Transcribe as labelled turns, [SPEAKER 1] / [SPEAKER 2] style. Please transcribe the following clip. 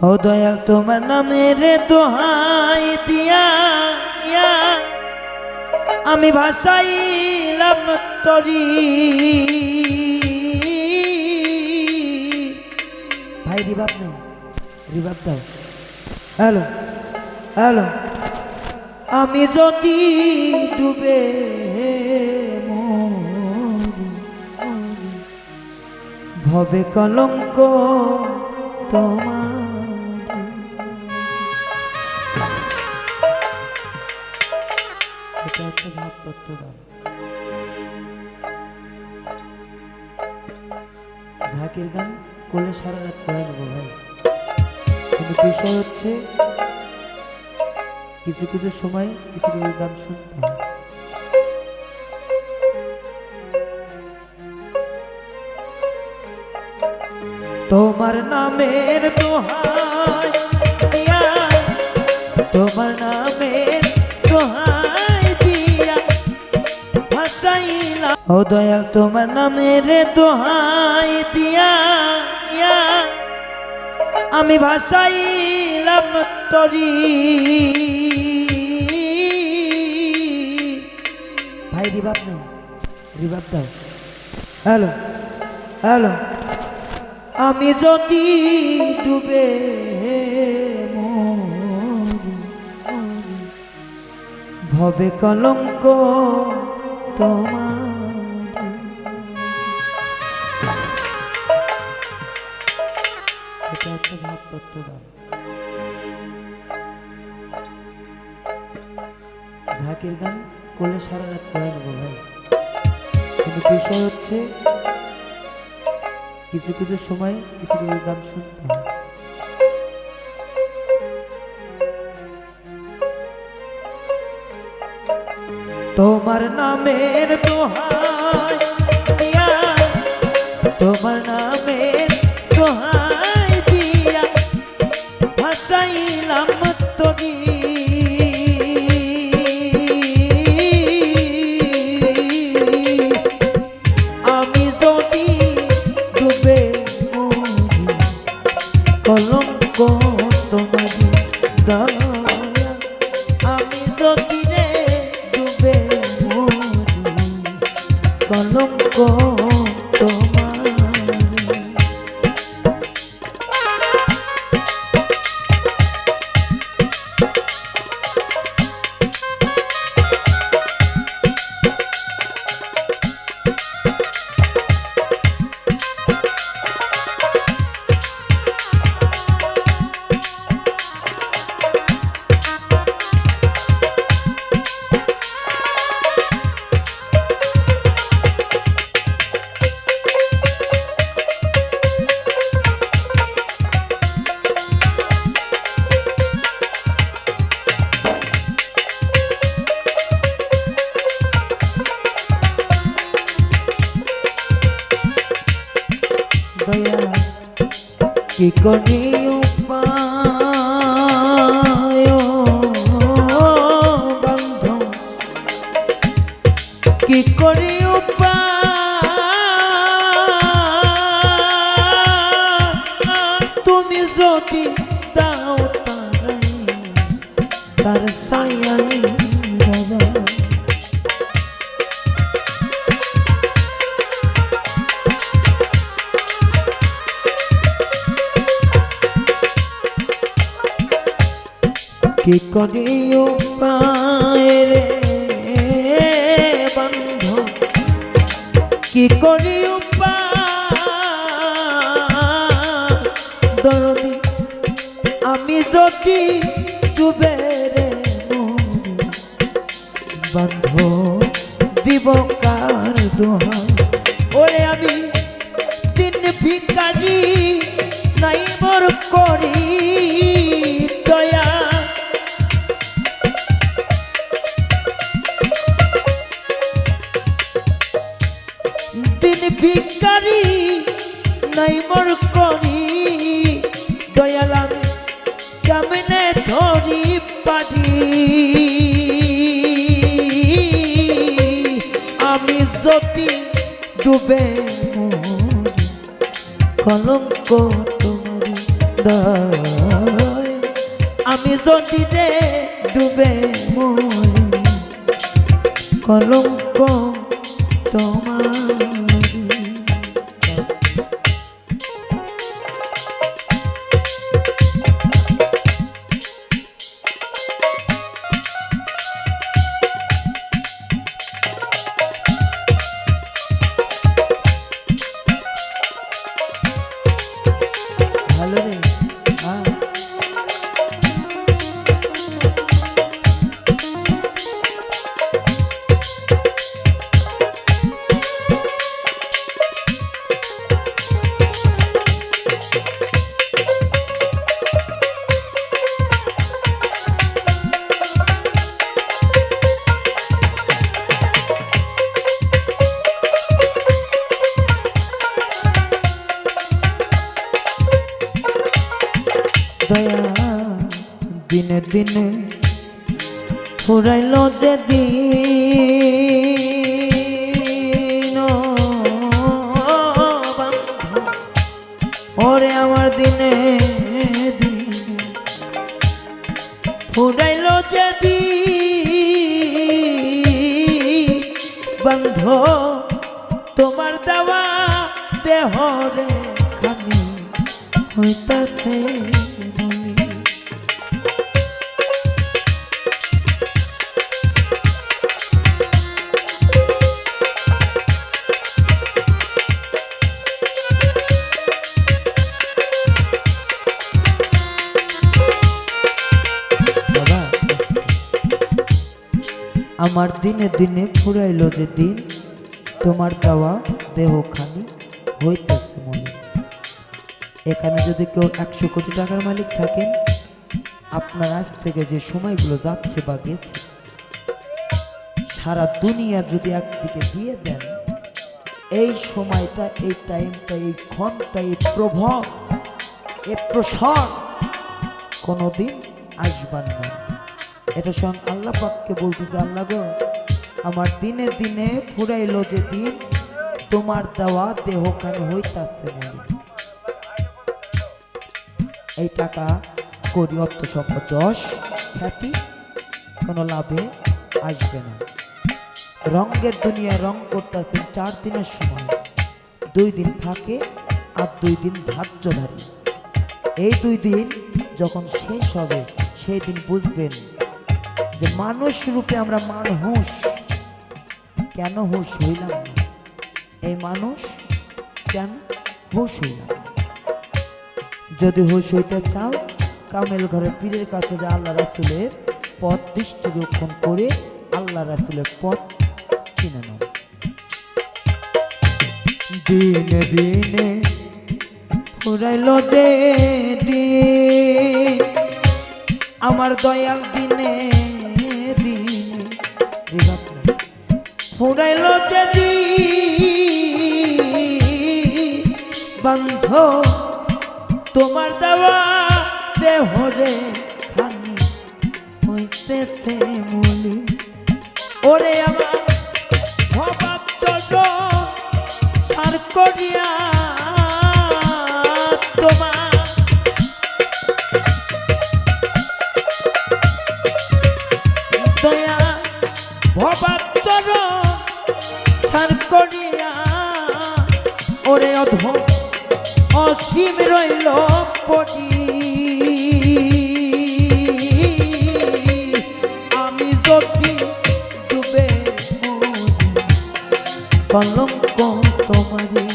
[SPEAKER 1] ও দয়াল তোমার নামের দোহাই দিয়া আমি ভাসাইলাম তরি। ভাই রিভাব নেই, রিভাব দাও। হ্যালো হ্যালো, আমি যদি ডুবে ভবে কলঙ্ক তোমার। এটা হচ্ছে ভাব তত্ত্ব গান। ঝাঁকির গান করলে সারা রাত বয়ে যাবো ভাই, কিন্তু বিষয় হচ্ছে কিছু কিছু সময় কিছু কিছু গান শুনতে হয়। তোমার নামের দোহাই দিয়া, তোমার নামের দোহাই দিয়া ভাসাইলাম। ও দয়াল তোমার নামের দোহাই দিয়া আমি ভাসাইলাম তরি। ভাই রিভাব নেই, রিভাব দাও। হ্যালো হ্যালো, আমি যদি ডুবে ভবে কলঙ্ক তোমার। এটা হচ্ছে ভাব তত্ত্ব গান। ঝাঁকির গান করলে সারা রাত বয়ে যাবো ভাই, কিন্তু বিষয় হচ্ছে কিছু কিছু সময় কিছু কিছু গান শুনতে হয়। তোমার নামের দোহাই দিয়া, তোমার নামের দোহাই দিয়া ভাসাইলাম তরি। আমি যদি ডুবে কলঙ্ক তোমার দয়া, আমি যদি রে ডুবে কলঙ্ক তোমার। কি করি উপায় বন্ধু, কি করি উপায়, তুমি যদি দাও তার সায়াই বাবা। কি করি উপায় রে বন্ধু, কি করি উপায় দরদি, আমি যদি ডুবে রে বন্ধু দিব কার দোহাই। ওরে আমি দিন ভিখারি নাই মোর করি দয়া, দিন ভিখারি নাই মোর করি দয়াল, আমি কেমনে ধরি পারি। আমি যদি ডুবে মরি কলঙ্ক তোমার দয়া। আমি যদি রে ডুবে মরি কলঙ্ক তোমার। ভালো রে দয়া দিনে দিনে ফুরাইল যে দিন ওরে আমার দিনে দিনে ফুরাইল যে দিন বন্ধ তোমার দেওয়া দেহরে খানি হইতাছে আমার দিনে দিনে ফুরাইল যে দিন তোমার দেওয়া দেহখানি হইতেছে মনে। এখানে যদি কেউ 100 কোটি টাকার মালিক থাকেন, আপনার আজ থেকে যে সময়গুলো যাচ্ছে বা গেছে সারা দুনিয়া যদি একদিকে দিয়ে দেন, এই সময়টা, এই টাইমটা, এই ক্ষণটা, এই প্রভাব, এই প্রসার কোনোদিন আসবার না। এটা স্বয়ং আল্লাহ পাককে বলতেছে, আল্লাহ গো আমার দিনে দিনে ফুরাইল যে দিন তোমার দেওয়া দেহখানি হইতাছে মনে। এই টাকা করি অর্থ সম্পদ যশ খ্যাতি কোনো লাভে আসবে না। রঙের দুনিয়া রং করতেছেন 4 দিনের সময়, 2 দিন ফাঁকে আর 2 দিন ধার্যধারী। এই 2 দিন যখন শেষ হবে সেই দিন বুঝবেন যে মানুষ রূপে আমরা মানুষ কেন হুঁশ হইলাম না। এই মানুষ কেন হুঁশ হইলাম। যদি হুঁশ হইতে চাও, কামেল ঘরের পীরের কাছে যা আল্লাহ রাসূলের পথ দৃষ্টি রক্ষণ করে আল্লাহ রাসূলের পথ চিনে নাও। দিনে দিনে ফুরাইল যে দিন আমার দয়াল দিনে দিনে ফুরাইল যে দিন বন্ধ তোমার দেওয়া দেহরে খানি হইতেছে মলি। ওরে আমার ভবাব চরণ সার করিয়া তোমার দয়া ভবাব চরণ সার করিয়া ওরে অধম অসীম রইল পড়ি। আমি যদি ডুবে মরি কলঙ্ক তোমারি